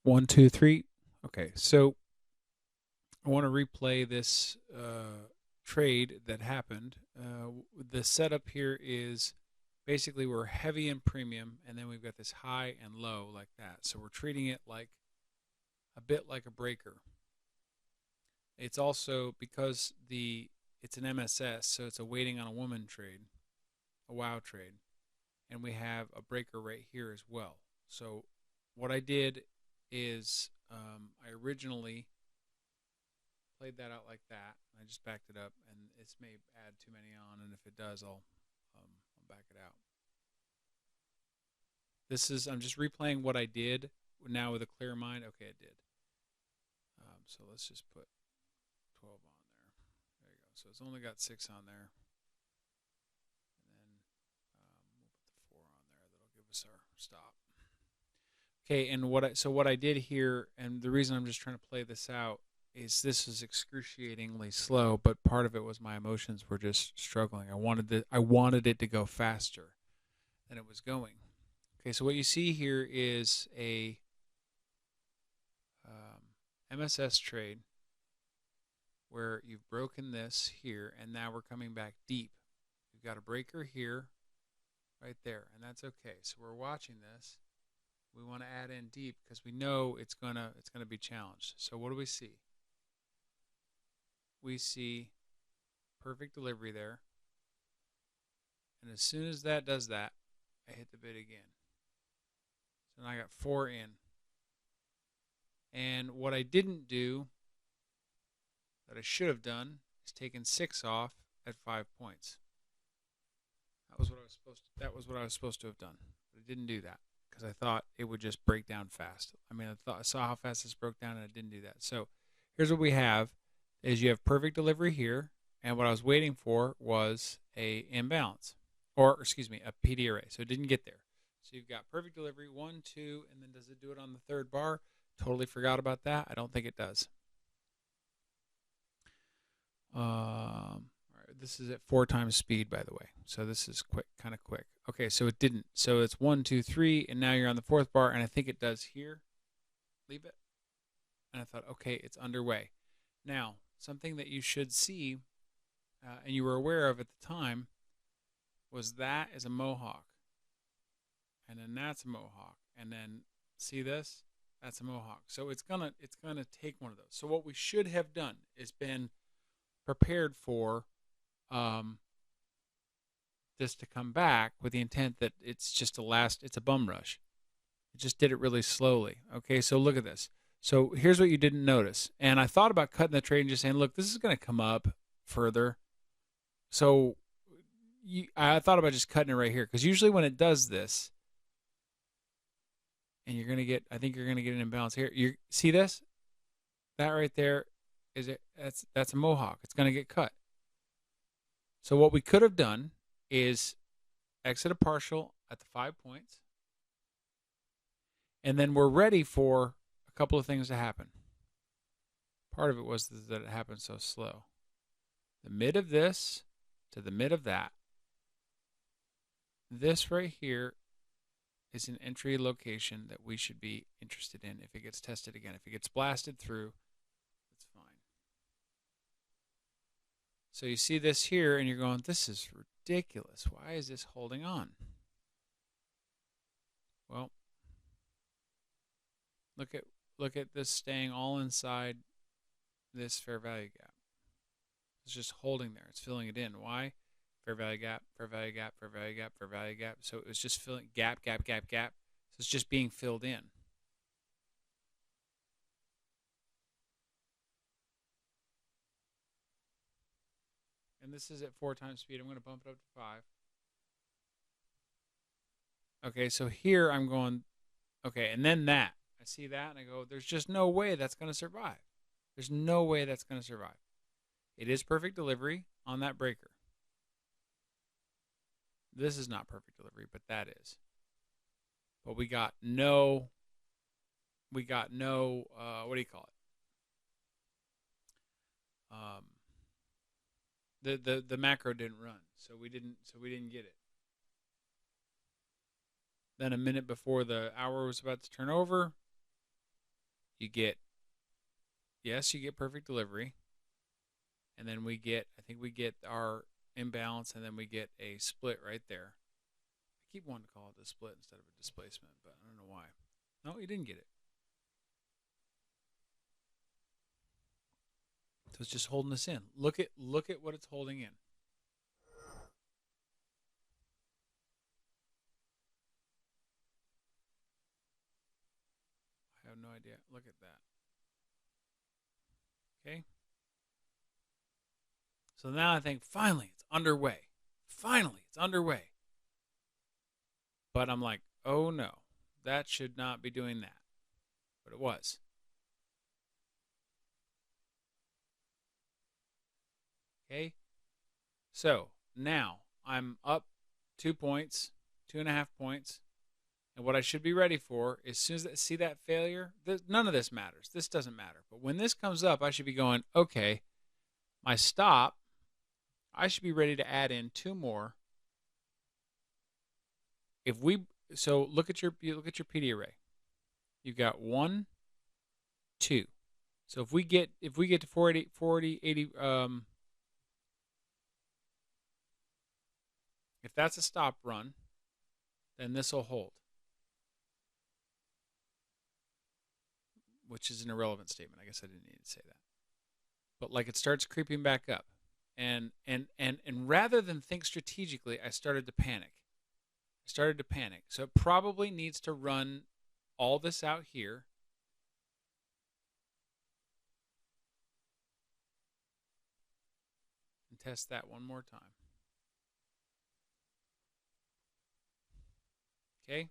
One, two, three. Okay, so I want to replay this trade that happened. The setup here is basically we're heavy in premium, and then we've got this high and low like that. So we're treating it like a bit like a breaker. It's also because it's an MSS, so it's a waiting on a woman trade, a wow trade, and we have a breaker right here as well. So what I did is I originally played that out like that. I just backed it up, and it may add too many on, and if it does, I'll back it out. I'm just replaying what I did now with a clear mind. Okay, it did. So let's just put 12 on there. There you go. So it's only got 6 on there, and then we'll put the 4 on there. That'll give us our stop. Okay, and what I did here, and the reason I'm just trying to play this out is this is excruciatingly slow, but part of it was my emotions were just struggling. I wanted it to go faster than it was going. Okay, so what you see here is a MSS trade where you've broken this here, and now we're coming back deep. You've got a breaker here, right there, and that's okay. So we're watching this. We want to add in deep because we know it's gonna be challenged. So what do we see? We see perfect delivery there, and as soon as that does that, I hit the bid again. So now I got 4 in. And what I didn't do that I should have done is taken 6 off at 5 points. That was what I was supposed to have done. But I didn't do that because I thought it would just break down fast. I saw how fast this broke down and I didn't do that. So here's what we have is you have perfect delivery here, and what I was waiting for was a imbalance, or excuse me, a PD array. So it didn't get there. So you've got perfect delivery, 1, 2, and then does it do it on the third bar? Totally forgot about that. I don't think it does. All right, this is at 4 times speed, by the way. So this is quick, kind of quick. Okay, so it didn't. So it's 1, 2, 3, and now you're on the fourth bar, and I think it does here. Leave it. And I thought, okay, it's underway. Now, something that you should see, and you were aware of at the time, was that is a mohawk, and then that's a mohawk, and then see this? That's a mohawk. So it's gonna take one of those. So what we should have done is been prepared for um, this to come back with the intent that it's a bum rush. It just did it really slowly. Okay, so look at this. So here's what you didn't notice. And I thought about cutting the trade and just saying, look, this is going to come up further. So I thought about just cutting it right here because usually when it does this, and I think you're going to get an imbalance here. You see this? That right there is it. That's a mohawk. It's going to get cut. So what we could have done is exit a partial at the 5 points, and then we're ready for a couple of things to happen. Part of it was that it happened so slow. The mid of this to the mid of that. This right here is an entry location that we should be interested in if it gets tested again. If it gets blasted through, it's fine. So you see this here and you're going, this is ridiculous. Why is this holding on? Well, look at this staying all inside this fair value gap. It's just holding there. It's filling it in. Why? Fair value gap, fair value gap, fair value gap, fair value gap. So it was just filling gap, gap, gap, gap. So it's just being filled in. And this is at 4 times speed. I'm going to bump it up to 5. Okay, so here I'm going, okay, and then that. I see that and I go, there's just no way that's going to survive. There's no way that's going to survive. It is perfect delivery on that breaker. This is not perfect delivery, but that is. But we got no, what do you call it? The macro didn't run, so we didn't get it. Then a minute before the hour was about to turn over, You get, yes, you get perfect delivery. And then we get, I think we get our imbalance, and then we get a split right there. I keep wanting to call it a split instead of a displacement, but I don't know why. No, you didn't get it. So it's just holding us in. Look at what it's holding in. I have no idea. Look at that. Okay. So now I think finally it's underway. Finally it's underway. But I'm like, oh no, that should not be doing that. But it was. Okay. So now I'm up 2 points, 2.5 points. And what I should be ready for, as soon as I see that failure, none of this matters. This doesn't matter. But when this comes up, I should be going, okay, my stop, I should be ready to add in 2 more. So look at your PD array. You've got 1, 2. So if we get to 480, 80, if that's a stop run, then this will hold, which is an irrelevant statement. I guess I didn't need to say that. But like it starts creeping back up, and rather than think strategically, I started to panic. So it probably needs to run all this out here. And test that one more time. Okay? It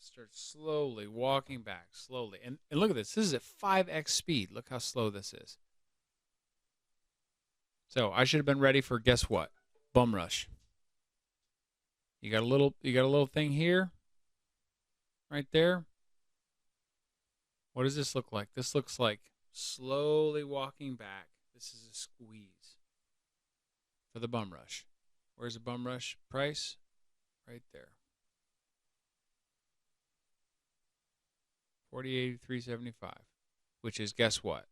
starts slowly walking back, slowly. And look at this. This is at 5x speed. Look how slow this is. So I should have been ready for, guess what? Bum rush. You got a little thing here, right there. What does this look like? This looks like slowly walking back. This is a squeeze for the bum rush. Where's the bum rush price? Right there. 40.8375, which is, guess what?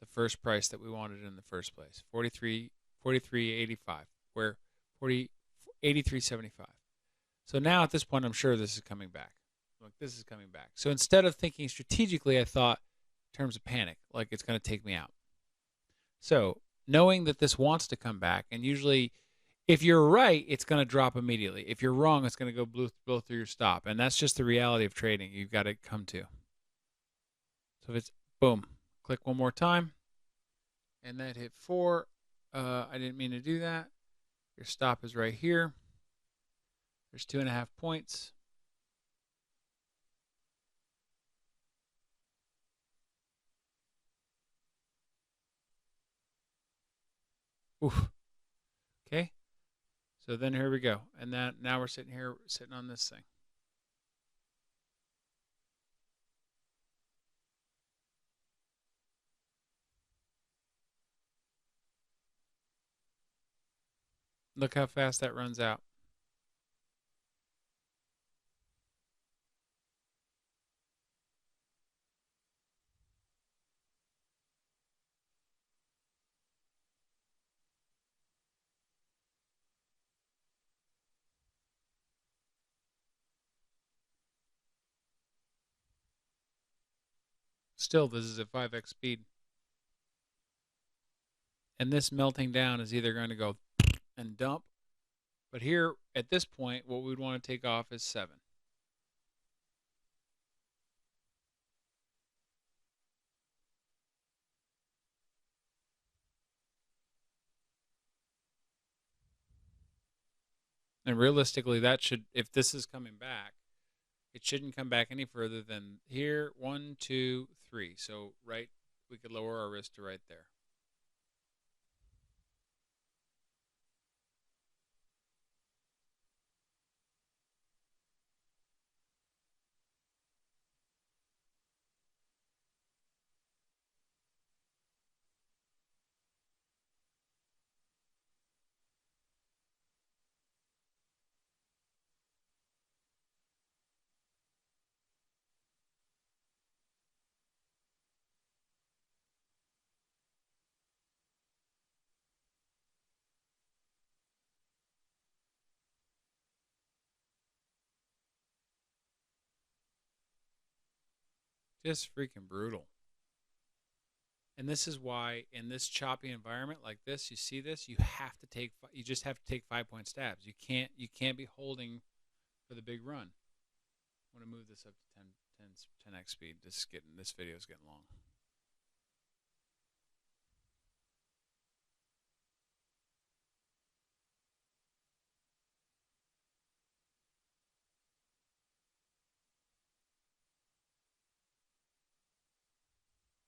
The first price that we wanted in the first place. 43.85. Where 83.75. So now at this point, I'm sure this is coming back. Look, this is coming back. So instead of thinking strategically, I thought in terms of panic, like it's going to take me out. So knowing that this wants to come back, and usually if you're right, it's going to drop immediately. If you're wrong, it's going to go blow through your stop. And that's just the reality of trading you've got to come to. So if it's boom, click one more time, and that hit 4. I didn't mean to do that. Your stop is right here. There's 2.5 points. Oof. Okay. So then here we go. And now we're sitting on this thing. Look how fast that runs out. Still, this is at 5x speed. And this melting down is either going to go and dump. But here, at this point, what we'd want to take off is 7. And realistically, that should, if this is coming back, it shouldn't come back any further than here, 1, 2, 3. So right, we could lower our risk to right there. Just freaking brutal. And this is why in this choppy environment like this, you see this, you just have to take 5-point stabs. You can't be holding for the big run. I'm going to move this up to 10x speed. This video is getting long.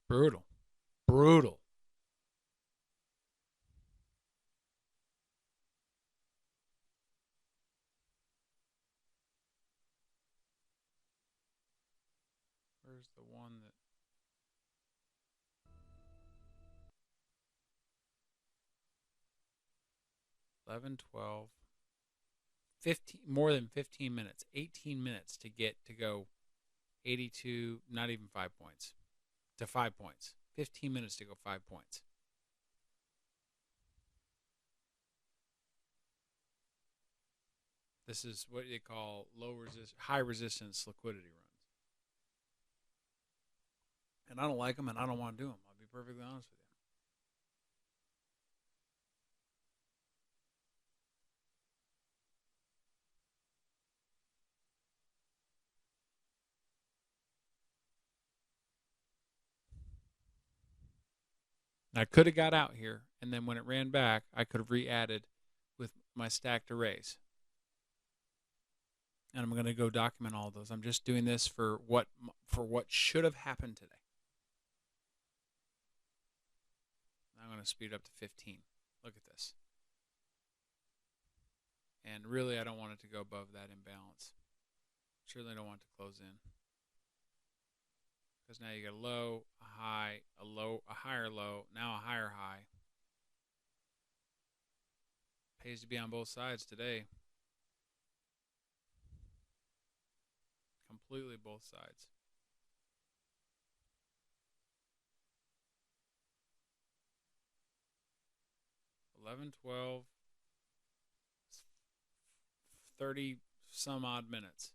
Brutal. Brutal. Where's the one that 11, 12, 15, more than 15 minutes, 18 minutes to get to go 82, not even 5 points, to 5 points. 15 minutes to go 5 points. This is what they call high resistance liquidity runs. And I don't like them and I don't want to do them. I'll be perfectly honest with you. I could have got out here, and then when it ran back, I could have re-added with my stacked arrays. And I'm going to go document all of those. I'm just doing this for what should have happened today. I'm going to speed up to 15. Look at this. And really, I don't want it to go above that imbalance. Certainly don't want it to close in. Because now you get a low, a high, a low, a higher low, now a higher high. Pays to be on both sides today. Completely both sides. $11, $12, 30 some odd minutes.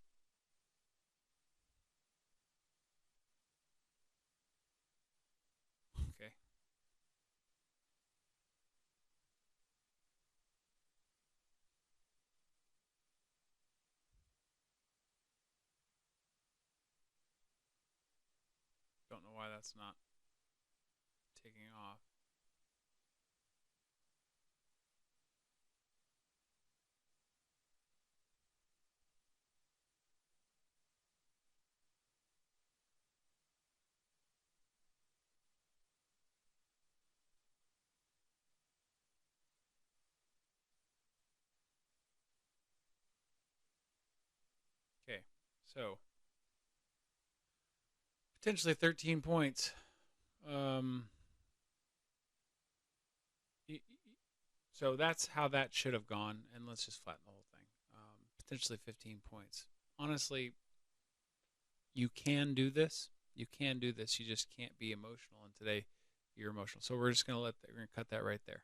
Okay. Don't know why that's not taking off. Okay, so potentially 13 points. So that's how that should have gone, and let's just flatten the whole thing. Potentially 15 points. Honestly, you can do this. You can do this. You just can't be emotional, and today you're emotional. So we're just gonna cut that right there.